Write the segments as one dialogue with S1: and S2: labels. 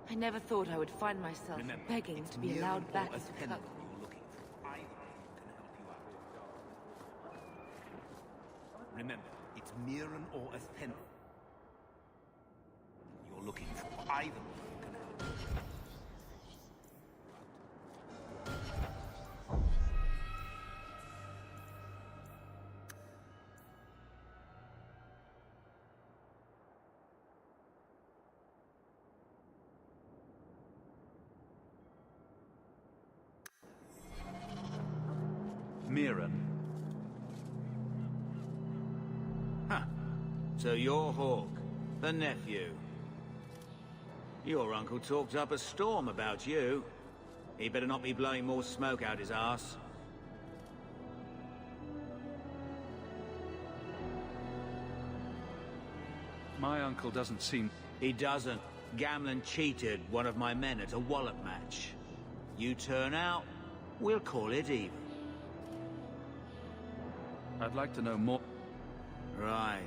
S1: I never thought I would find myself begging to be allowed back as a couple.
S2: Remember, it's Mirren or Athen you're looking for. Either one can help.
S3: Mirren? Huh. So you're Hawke, the nephew. Your uncle talked up a storm about you. He better not be blowing more smoke out his arse.
S4: My uncle doesn't seem...
S3: He doesn't. Gamlen cheated one of my men at a wallop match. You turn out, we'll call it even.
S4: I'd like to know more.
S3: Right.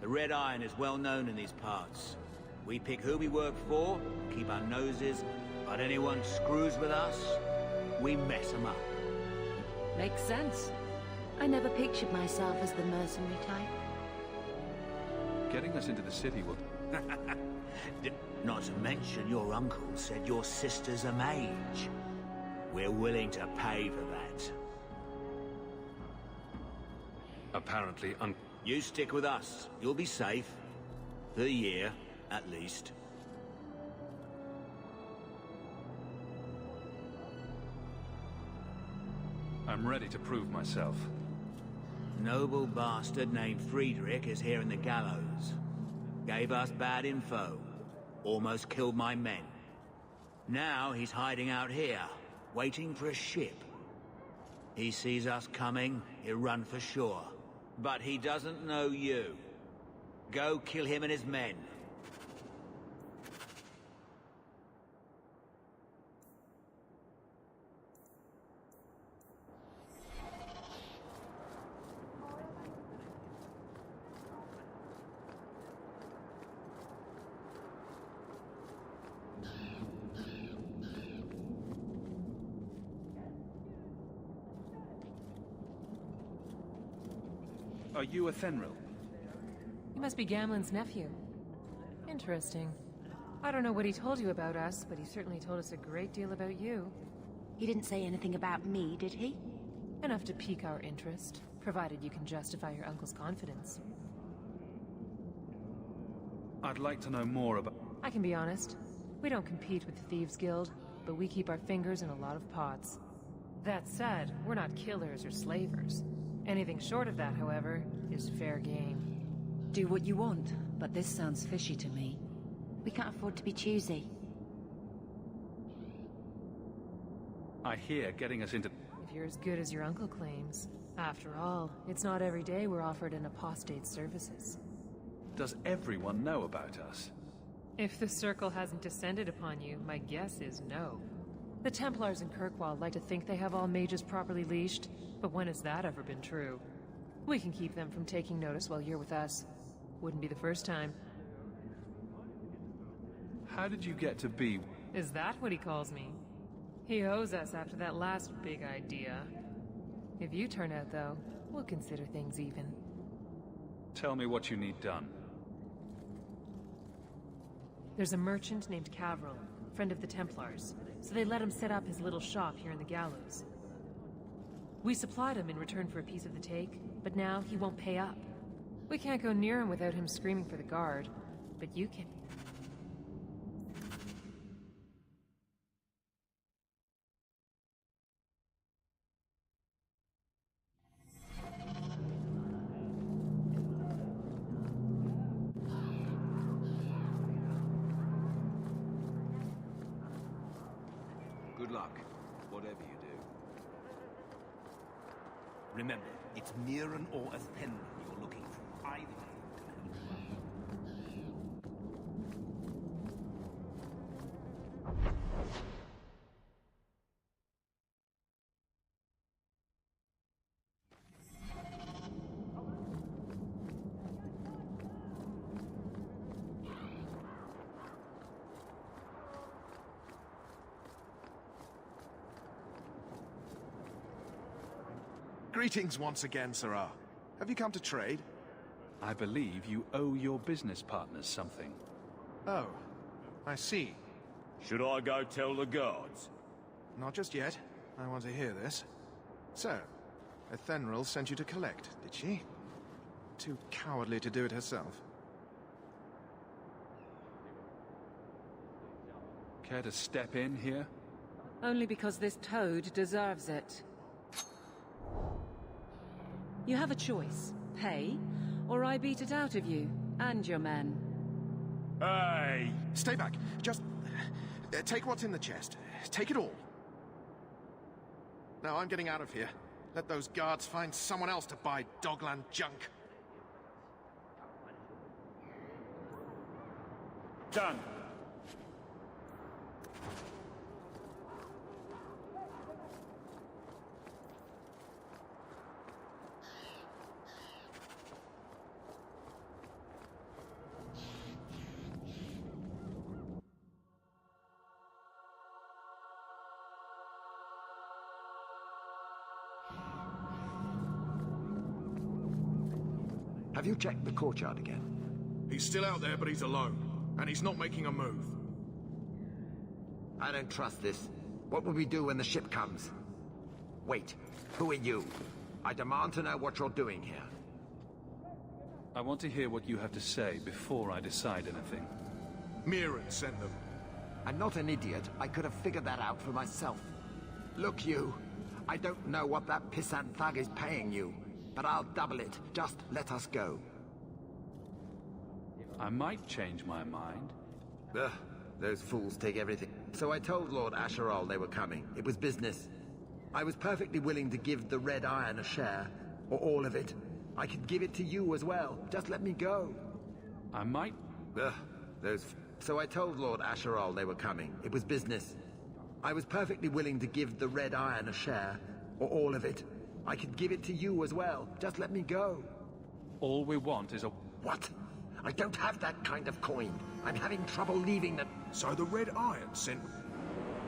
S3: The Red Iron is well known in these parts. We pick who we work for, keep our noses, but anyone screws with us, we mess them up.
S1: Makes sense. I never pictured myself as the mercenary type.
S4: Getting us into the city will...
S3: Not to mention your uncle said your sister's a mage. We're willing to pay for that.
S4: Apparently
S3: You stick with us. You'll be safe. For a year, at least.
S4: I'm ready to prove myself.
S3: Noble bastard named Friedrich is here in the gallows. Gave us bad info. Almost killed my men. Now he's hiding out here, waiting for a ship. He sees us coming, he'll run for shore. But he doesn't know you. Go kill him and his men.
S4: Are you a Fenrir?
S5: You must be Gamlen's nephew. Interesting. I don't know what he told you about us, but he certainly told us a great deal about you.
S1: He didn't say anything about me, did he?
S5: Enough to pique our interest, provided you can justify your uncle's confidence.
S4: I'd like to know more about...
S5: I can be honest. We don't compete with the Thieves Guild, but we keep our fingers in a lot of pots. That said, we're not killers or slavers. Anything short of that, however, is fair game.
S1: Do what you want, but this sounds fishy to me. We can't afford to be choosy.
S4: I hear getting us into...
S5: If you're as good as your uncle claims. After all, it's not every day we're offered an apostate's services.
S4: Does everyone know about us?
S5: If the Circle hasn't descended upon you, my guess is no. The Templars in Kirkwall like to think they have all mages properly leashed, but when has that ever been true? We can keep them from taking notice while you're with us. Wouldn't be the first time.
S4: How did you get to be...
S5: Is that what he calls me? He owes us after that last big idea. If you turn out, though, we'll consider things even.
S4: Tell me what you need done.
S5: There's a merchant named Cavril, friend of the Templars, so they let him set up his little shop here in the Gallows. We supplied him in return for a piece of the take, but now he won't pay up. We can't go near him without him screaming for the guard, but you can...
S6: Good luck, whatever you do.
S2: Remember, it's Mirren or Athen you're looking for. Either of them can help.
S7: Greetings once again, Sirrah. Have you come to trade?
S4: I believe you owe your business partners something.
S7: Oh, I see.
S8: Should I go tell the guards?
S7: Not just yet. I want to hear this. So, Ethenril sent you to collect, did she? Too cowardly to do it herself.
S4: Care to step in here?
S1: Only because this toad deserves it. You have a choice. Pay, or I beat it out of you, and your men.
S8: Hey!
S7: Stay back. Just... take what's in the chest. Take it all. Now I'm getting out of here. Let those guards find someone else to buy Dogland junk.
S8: Done.
S9: Have you checked the courtyard again?
S7: He's still out there, but he's alone. And he's not making a move.
S9: I don't trust this. What will we do when the ship comes? Wait, who are you? I demand to know what you're doing here.
S4: I want to hear what you have to say before I decide anything.
S7: Mirren sent them.
S9: I'm not an idiot. I could have figured that out for myself. Look, you. I don't know what that pissant thug is paying you, but I'll double it. Just let us go.
S4: I might change my mind.
S9: Ugh, those fools take everything. So I told Lord Asheral they were coming. It was business. I was perfectly willing to give the Red Iron a share, or all of it. I could give it to you as well. Just let me go.
S4: I might...
S9: Ugh, So I told Lord Asheral they were coming. It was business. I was perfectly willing to give the Red Iron a share, or all of it. I could give it to you as well. Just let me go.
S4: All we want is a...
S9: What? I don't have that kind of coin. I'm having trouble leaving the...
S7: So the Red Iron sent...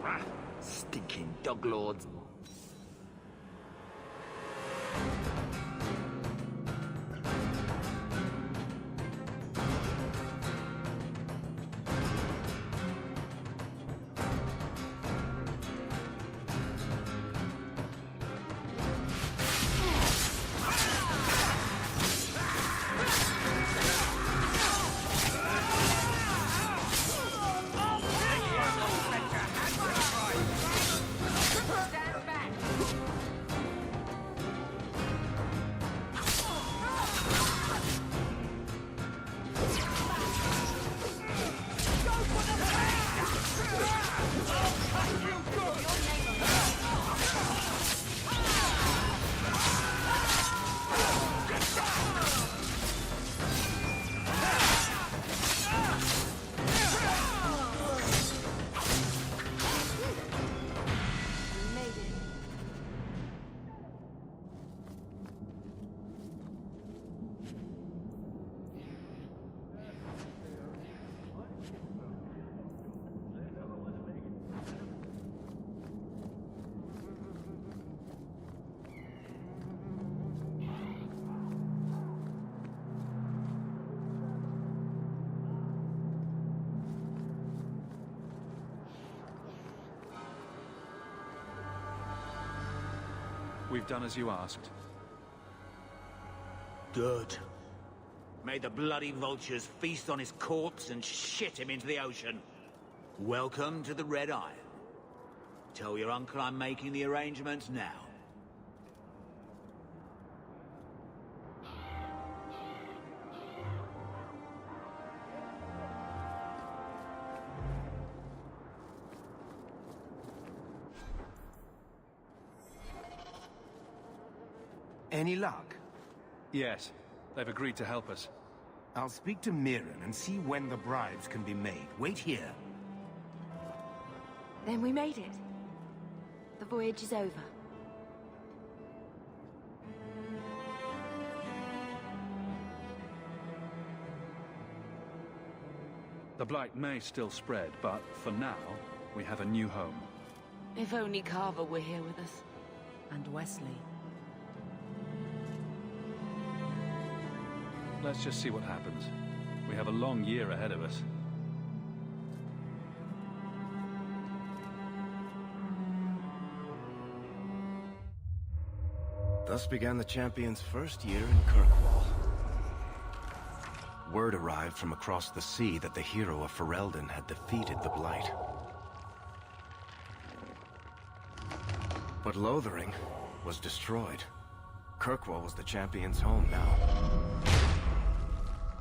S9: Ah, stinking dog lords.
S4: We've done as you asked.
S3: Good. May the bloody vultures feast on his corpse and shit him into the ocean. Welcome to the Red Iron. Tell your uncle I'm making the arrangements now.
S2: Any luck?
S4: Yes, they've agreed to help us.
S2: I'll speak to Mirren and see when the bribes can be made. Wait here.
S1: Then we made it. The voyage is over.
S4: The blight may still spread, but for now, we have a new home.
S1: If only Carver were here with us. And Wesley.
S4: Let's just see what happens. We have a long year ahead of us.
S10: Thus began the champion's first year in Kirkwall. Word arrived from across the sea that the hero of Ferelden had defeated the Blight. But Lothering was destroyed. Kirkwall was the champion's home now.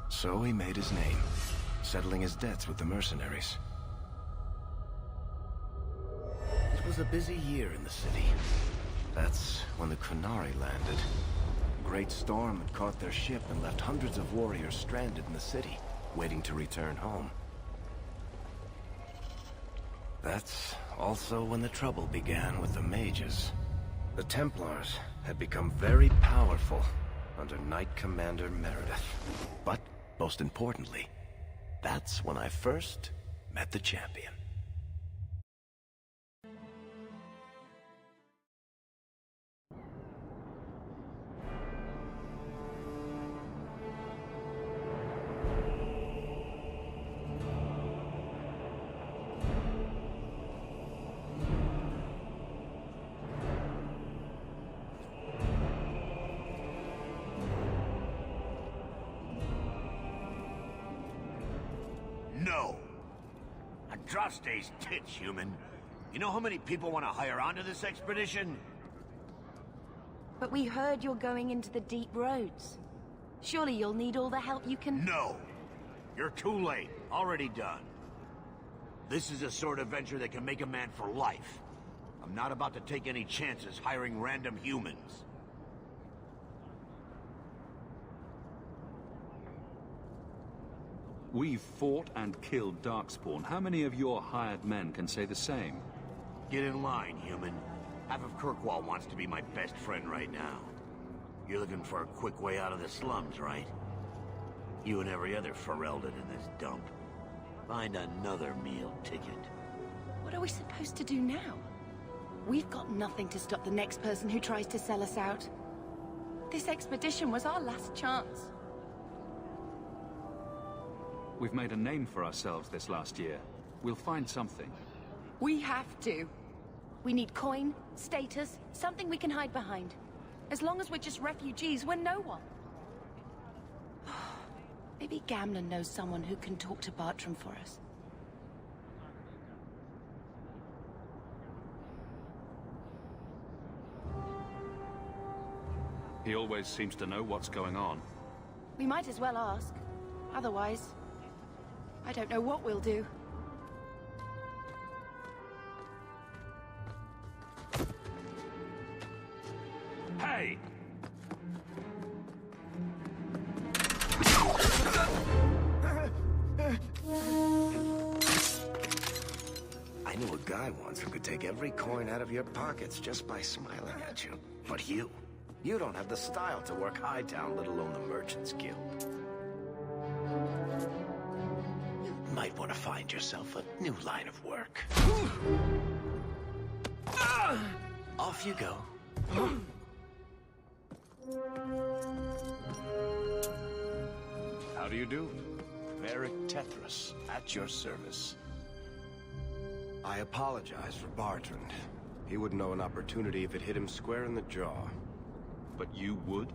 S10: So he made his name, settling his debts with the mercenaries. It was a busy year in the city. That's when the Qunari landed. A great storm had caught their ship and left hundreds of warriors stranded in the city, waiting to return home. That's also when the trouble began with the mages. The Templars had become very powerful under Knight Commander Meredith. But, most importantly, that's when I first met the champion.
S3: No! Andraste's tits, human. You know how many people want to hire onto this expedition?
S1: But we heard you're going into the deep roads. Surely you'll need all the help you can...
S3: No! You're too late. Already done. This is a sort of venture that can make a man for life. I'm not about to take any chances hiring random humans.
S4: We've fought and killed Darkspawn. How many of your hired men can say the same?
S3: Get in line, human. Half of Kirkwall wants to be my best friend right now. You're looking for a quick way out of the slums, right? You and every other Ferelden in this dump. Find another meal ticket.
S1: What are we supposed to do now? We've got nothing to stop the next person who tries to sell us out. This expedition was our last chance.
S4: We've made a name for ourselves this last year. We'll find something.
S1: We have to. We need coin, status, something we can hide behind. As long as we're just refugees, we're no one. Maybe Gamlen knows someone who can talk to Bartram for us.
S4: He always seems to know what's going on.
S1: We might as well ask. Otherwise, I don't know what we'll do.
S8: Hey!
S10: I knew a guy once who could take every coin out of your pockets just by smiling at you. But you don't have the style to work Hightown, let alone the Merchants Guild. You might want to find yourself a new line of work. Off you go.
S4: How do you do?
S10: Varric Tethras, at your service. I apologize for Bartrand. He wouldn't know an opportunity if it hit him square in the jaw.
S4: But you would?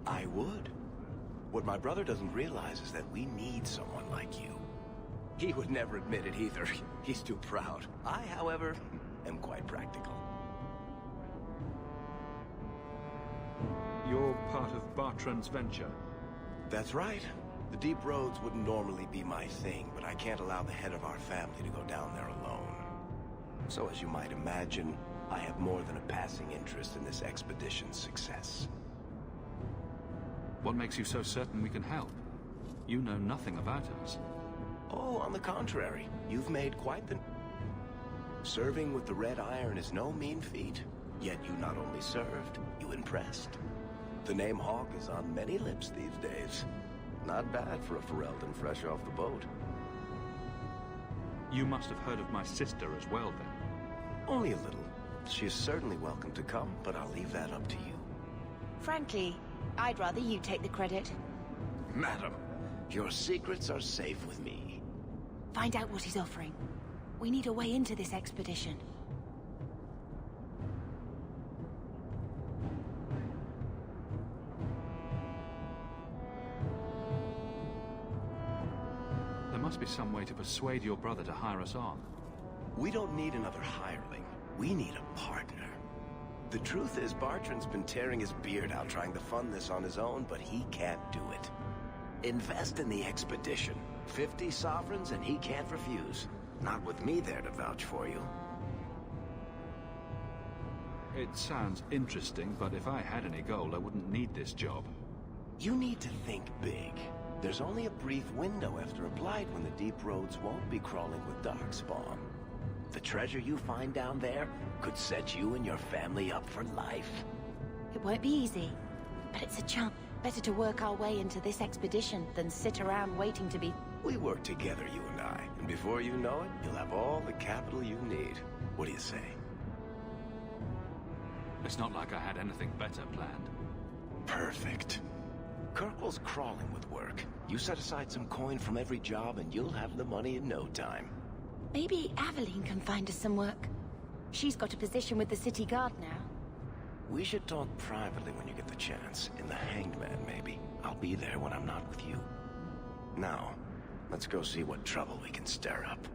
S10: I would. What my brother doesn't realize is that we need someone like you. He would never admit it either. He's too proud. I, however, am quite practical.
S4: You're part of Bartrand's venture.
S10: That's right. The deep roads wouldn't normally be my thing, but I can't allow the head of our family to go down there alone. So as you might imagine, I have more than a passing interest in this expedition's success.
S4: What makes you so certain we can help? You know nothing about us.
S10: Oh, on the contrary, you've made quite the... Serving with the Red Iron is no mean feat. Yet you not only served, you impressed. The name Hawke is on many lips these days. Not bad for a Ferelden fresh off the boat.
S4: You must have heard of my sister as well, then.
S10: Only a little. She is certainly welcome to come, but I'll leave that up to you.
S1: Frankly, I'd rather you take the credit.
S10: Madam, your secrets are safe with me.
S1: Find out what he's offering. We need a way into this expedition.
S4: There must be some way to persuade your brother to hire us on.
S10: We don't need another hireling. We need a partner. The truth is, Bartrand's been tearing his beard out trying to fund this on his own, but he can't do it. Invest in the expedition. 50 sovereigns and he can't refuse. Not with me there to vouch for you.
S4: It sounds interesting, but if I had any gold, I wouldn't need this job.
S10: You need to think big. There's only a brief window after a blight when the deep roads won't be crawling with darkspawn. The treasure you find down there could set you and your family up for life.
S1: It won't be easy, but it's a chance. Better to work our way into this expedition than sit around waiting to be...
S10: We work together, you and I, and before you know it, you'll have all the capital you need. What do you say?
S4: It's not like I had anything better planned.
S10: Perfect. Kirkwall's crawling with work. You set aside some coin from every job and you'll have the money in no time.
S1: Maybe Aveline can find us some work. She's got a position with the city guard now.
S10: We should talk privately when you get the chance. In the Hanged Man, maybe. I'll be there when I'm not with you. Now, let's go see what trouble we can stir up.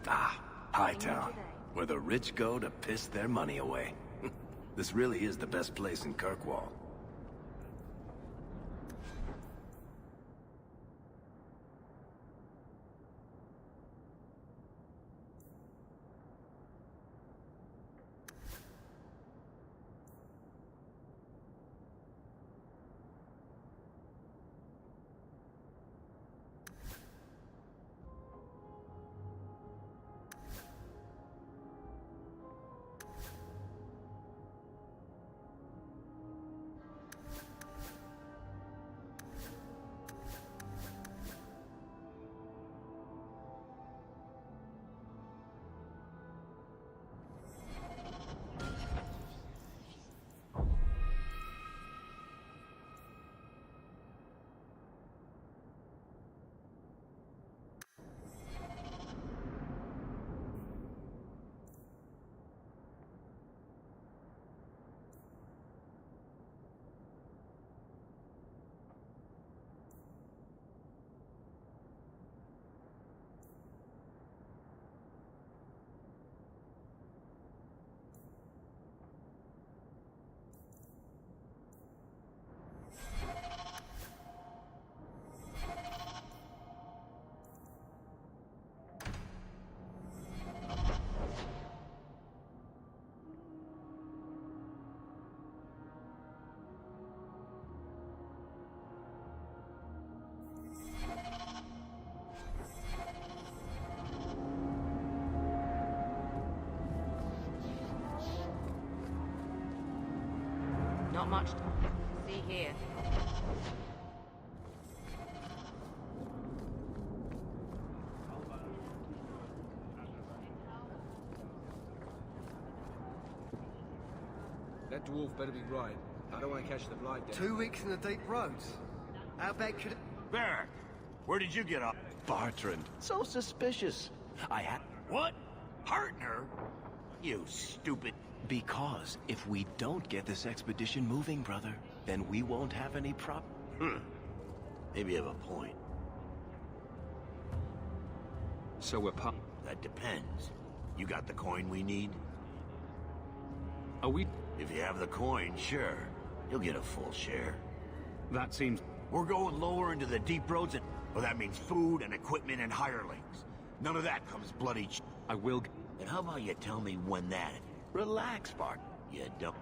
S10: Ah, Hightown, where the rich go to piss their money away. This really is the best place in Kirkwall.
S11: Not much to see here.
S6: That dwarf better be right. How do I catch the blight down?
S12: 2 weeks in the deep roads. How bad could it...
S8: Barrack, where did you get up?
S10: Bartrand, so suspicious. I had...
S8: What? Partner? You stupid...
S10: Because if we don't get this expedition moving, brother, then we won't have any
S8: Maybe you have a point.
S4: So we're
S8: That depends. You got the coin we need?
S4: Are we...
S8: If you have the coin, sure. You'll get a full share.
S4: That seems...
S8: We're going lower into the deep roads and... Well, that means food and equipment and hirelings. None of that comes bloody
S4: I will...
S8: Then how about you tell me when that...
S10: Relax, Bart.
S8: You don't...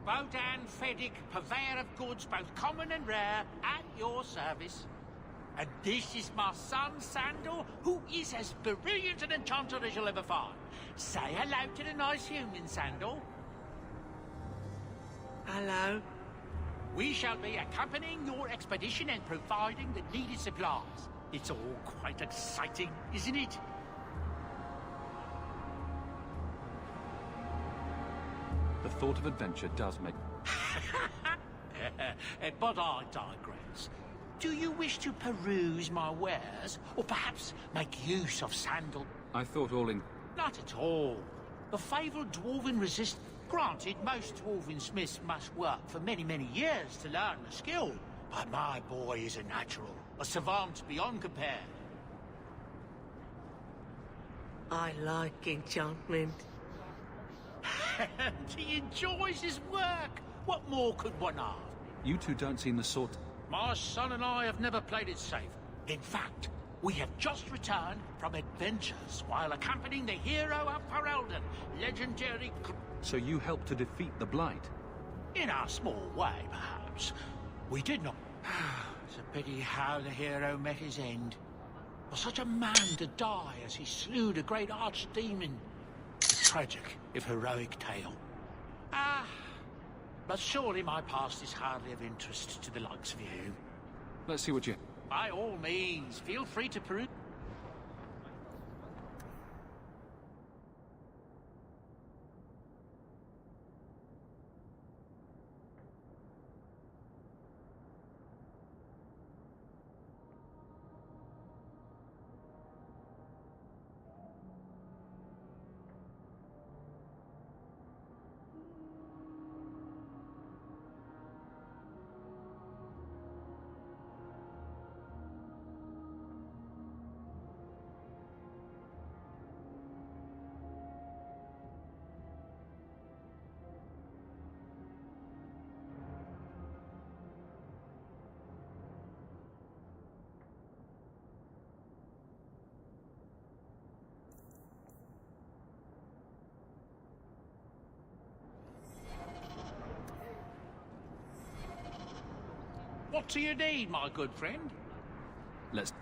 S13: Bodan Feddick, purveyor of goods both common and rare, at your service. And this is my son, Sandor, who is as brilliant an enchanter as you'll ever find. Say hello to the nice human, Sandor.
S14: Hello.
S13: We shall be accompanying your expedition and providing the needed supplies. It's all quite exciting, isn't it?
S4: The thought of adventure does make...
S13: But I digress. Do you wish to peruse my wares, or perhaps make use of Sandal?
S4: I thought all in...
S13: Not at all. The fabled dwarven resist... Granted, most dwarven smiths must work for many, many years to learn the skill. But my boy is a natural, a savant beyond compare.
S14: I like enchantment.
S13: He enjoys his work. What more could one ask?
S4: You two don't seem the sort...
S13: My son and I have never played it safe. In fact, we have just returned from adventures while accompanying the hero of Ferelden, legendary...
S4: So you helped to defeat the Blight?
S13: In our small way, perhaps. We did not... It's a pity how the hero met his end. For such a man to die as he slew the great archdemon. A tragic, if heroic tale. But surely my past is hardly of interest to the likes of you.
S4: Let's see what you...
S13: By all means, feel free to peruse... What do you need, my good friend?
S4: Let's...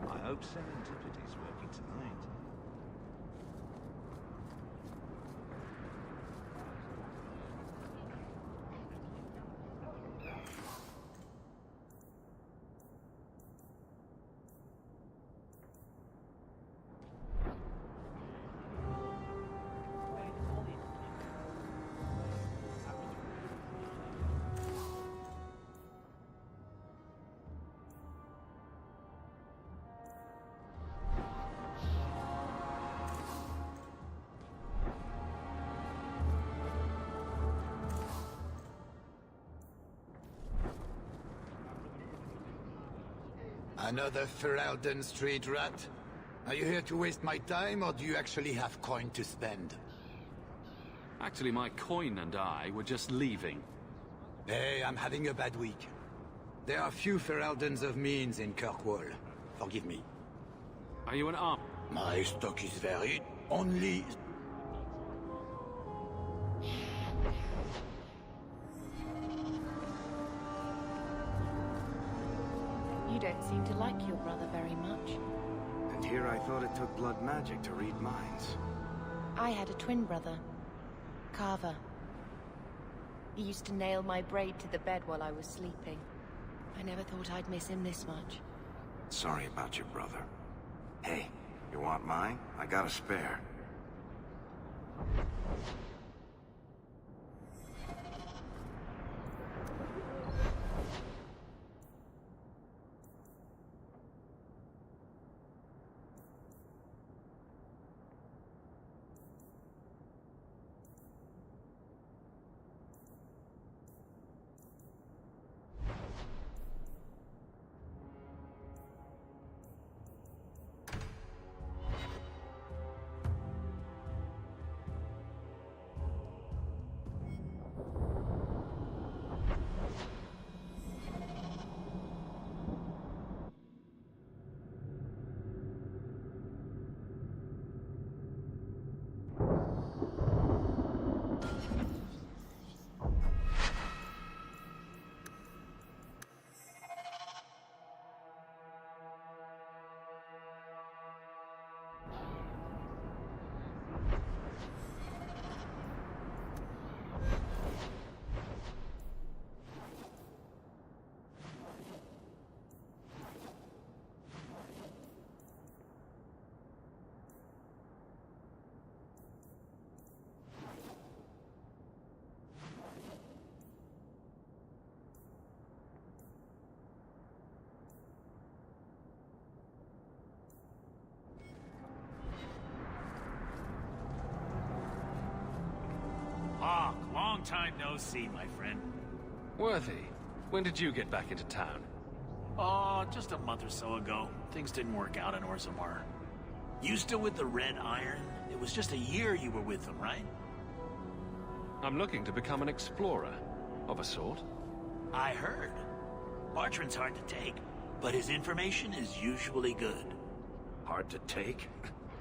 S2: I hope Serendipity's working tonight.
S15: Another Ferelden street rat? Are you here to waste my time, or do you actually have coin to spend?
S4: Actually, my coin and I were just leaving.
S15: Hey, I'm having a bad week. There are few Fereldens of means in Kirkwall. Forgive me.
S4: Are you an arm?
S15: My stock is varied. Only...
S1: You don't seem to like your brother very much.
S10: And here I thought it took blood magic to read minds.
S1: I had a twin brother, Carver. He used to nail my braid to the bed while I was sleeping. I never thought I'd miss him this much.
S10: Sorry about your brother. Hey, you want mine? I got a spare.
S16: Hawk, long time no see, my friend.
S4: Worthy, when did you get back into town?
S16: Oh, just a month or so ago. Things didn't work out in Orzammar. You still with the Red Iron? It was just a year you were with them, right?
S4: I'm looking to become an explorer, of a sort.
S16: I heard. Bartrand's hard to take, but his information is usually good.
S10: Hard to take?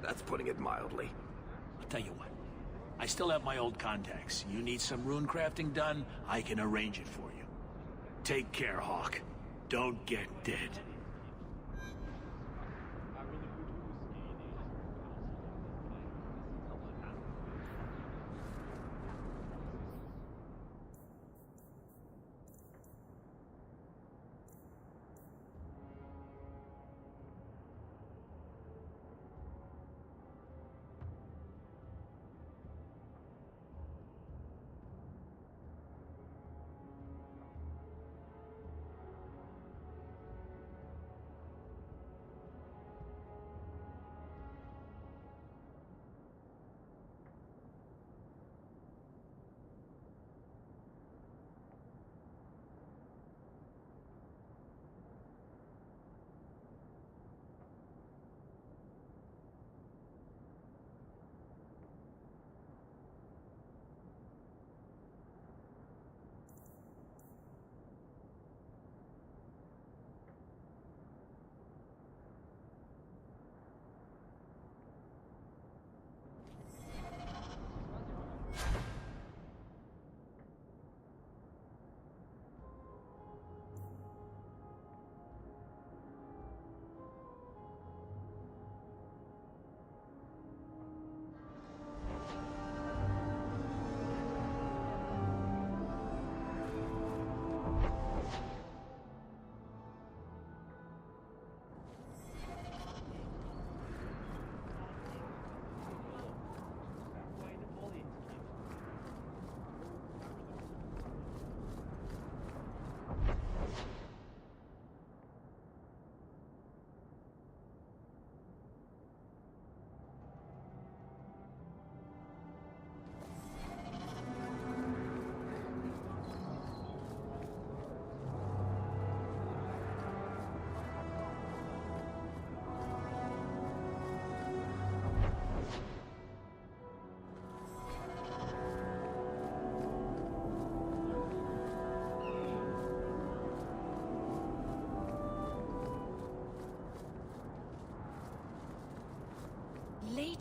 S10: That's putting it mildly.
S16: I'll tell you what. I still have my old contacts. You need some rune crafting done, I can arrange it for you. Take care, Hawk. Don't get dead.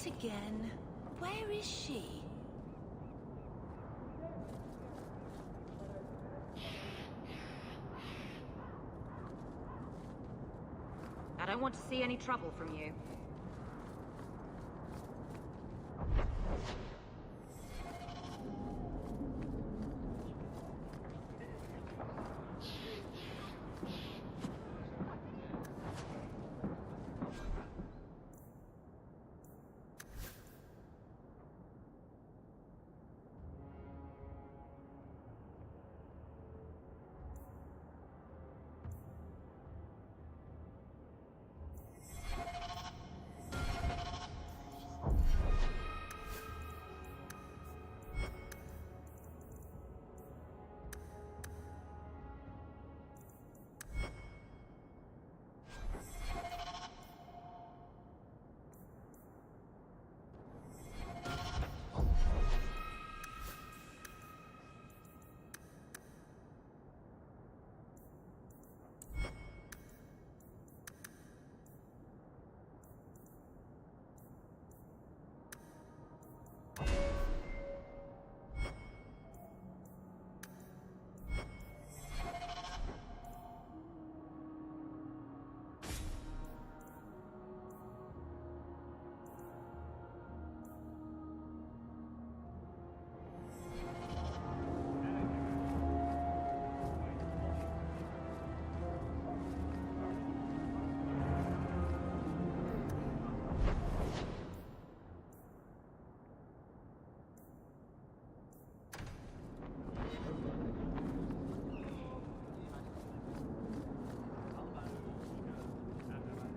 S1: Not again. Where is she?
S11: I don't want to see any trouble from you.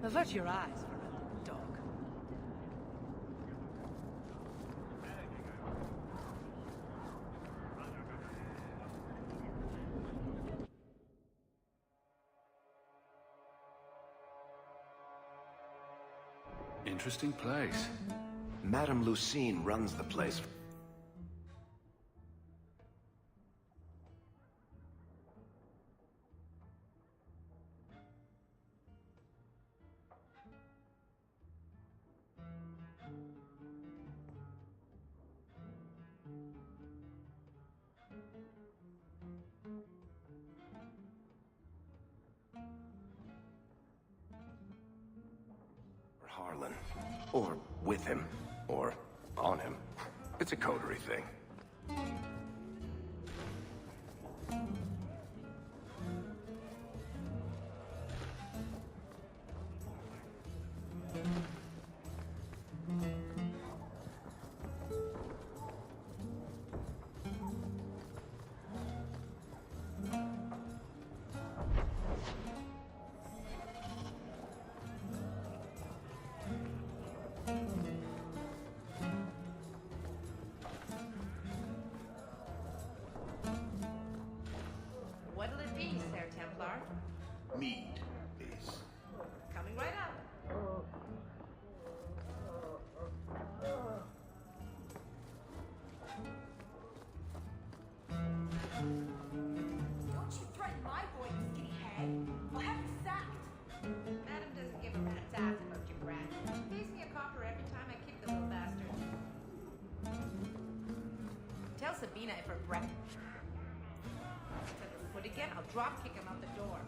S1: Avert your eyes for a dog.
S4: Interesting place.
S10: Madame Lucine runs the place. Harlan. Or with him. Or on him. It's a coterie thing.
S11: What'll it be, Sir Templar?
S2: Mead, please.
S11: Coming right up.
S17: Don't you threaten my boy, you skinny head. I'll have you sacked.
S11: Madam doesn't give a rat's ass about your brat. Pays me a copper every time I kick the little bastard. Tell Sabina if her brat... Step her foot again, I'll drop kick him out the door.